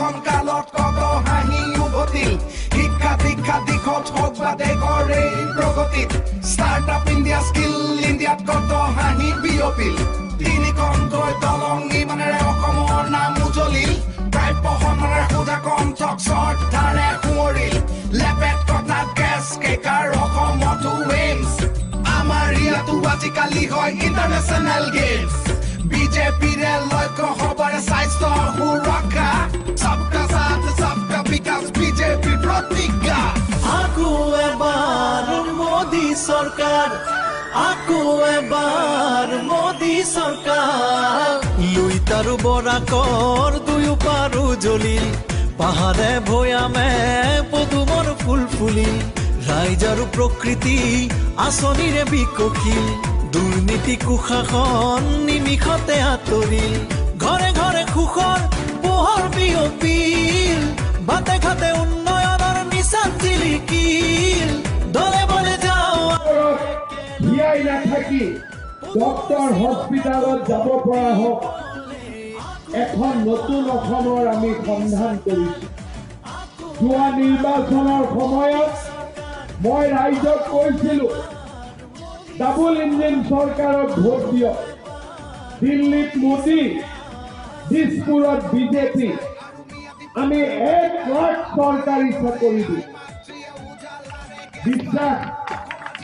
শাসন কালত কত হাঁহি উভতিল শিক্ষা দীক্ষা দিশত হওক বা দেশৰ এই প্ৰগতিত ষ্টাৰ্টআপ ইণ্ডিয়া স্কিল ইণ্ডিয়াত কত হাঁহি বিয়পিল তিনিখনকৈ দলং ইমানেৰে অসমৰ নাম উজলিল প্ৰায় পহনাৰে সোধা কণ্ঠক শ্ৰদ্ধাৰে সোঁৱৰিল লেপেট কথা গেছ কেকাৰ অসমতো এইমছ আমাৰ ইয়াতো আজিকালি হয় ইণ্টাৰনেশ্যনেল গেমছ বিজেপিৰে লক্ষ্য সবাৰে স্বাস্থ্য সুৰক্ষা সবকা সাথ সবকা বিকাশ বিজেপি প্ৰতিজ্ঞা আকৌ এবাৰ মোদী চৰকাৰ আকৌ এবাৰ মোদী চৰকাৰ লুইতাৰু বৰাকৰ দুয়ো পাৰো জ্বলিল পাহাৰে ভৈয়ামে পদুমৰ ফুল ফুলিল ৰাইজ আৰু প্ৰকৃতি আঁচনিৰে বিকশিল দুৰ্নীতি কুশাসন নিমিষতে আঁতৰিল ঘৰে ঘৰে সুখৰ পোহৰ বিয়পিল বাটে ঘাটে উন্নয়নৰ নিচান জিলিকিল দলে বলে যাওঁ জীয়াই নাথাকি ডক্টৰ হস্পিটালত যাব পৰা হওক এখন নতুন অসমৰ আমি সন্ধান কৰিছো যোৱা নিৰ্বাচনৰ সময়ত মই ৰাইজক কৈছিলো ডাবল ইঞ্জিন চৰকাৰক ভোট দিয়ক দিল্লীত মোদী দিছপুৰত বিজেপি আমি 1 লাখ চৰকাৰী চাকৰি দিম বিশ্বাস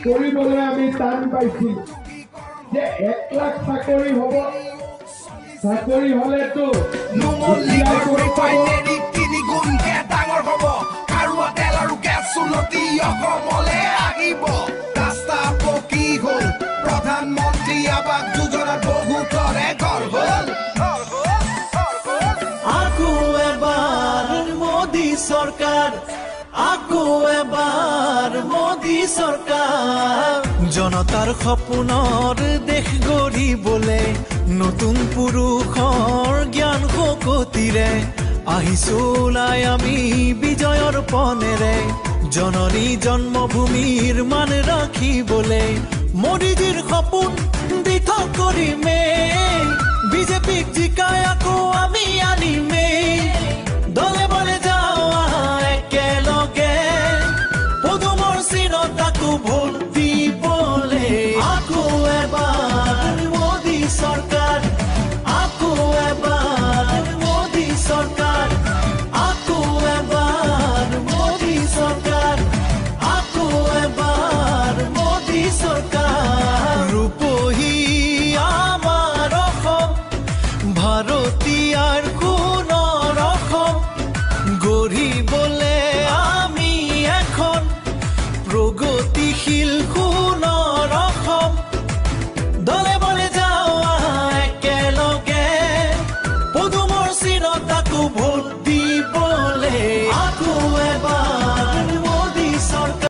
কৰিবলৈ আমি টান পাইছিলো যে 1 লাখ চাকৰি হ'ব চাকৰি হলেতো নুমলীগড় ৰিফাইনেৰী তিনিগুণকে ডাঙৰ হ'ব খাৰুৱা তেল আৰু গেছ উন্নতি অসমলে আহিব ৰাস্তা পকী হ'ল প্ৰধানমন্ত্ৰী আৱাস যোজনাত বহুতৰে ঘৰ হ'ল আকৌ এবাৰ মোদী চৰকাৰ আকৌ এবাৰ মোদী চৰকাৰ জনতাৰ সপোনৰ দেশ গঢ়িবলে নতুন পুৰুষৰ জ্ঞান শকতিৰে আহিছো ওলাই আমি বিজয়ৰ পনেৰে জননী জন্মভূমিৰ মান ৰাখিবলে মোদীজীৰ সপোন দিঠক কৰিমে বিজেপিক জিকাই আকৌ আমি আনিমে দলে বলে যাওঁ একেলগে পদুমৰ চিনত আকৌ ভোট দিবলে আকৌ এবাৰ মোদী চৰকাৰ আকৌ এবাৰ মোদী চৰকাৰ আকৌ এবাৰ মোদী চৰকাৰ আকৌ এবাৰ মোদী চৰকাৰ ৰূপহী আমাৰ অসম ভাৰতীয়াৰ সোণৰ অসম গঢ়িবলে আমি এখন প্ৰগতিশীল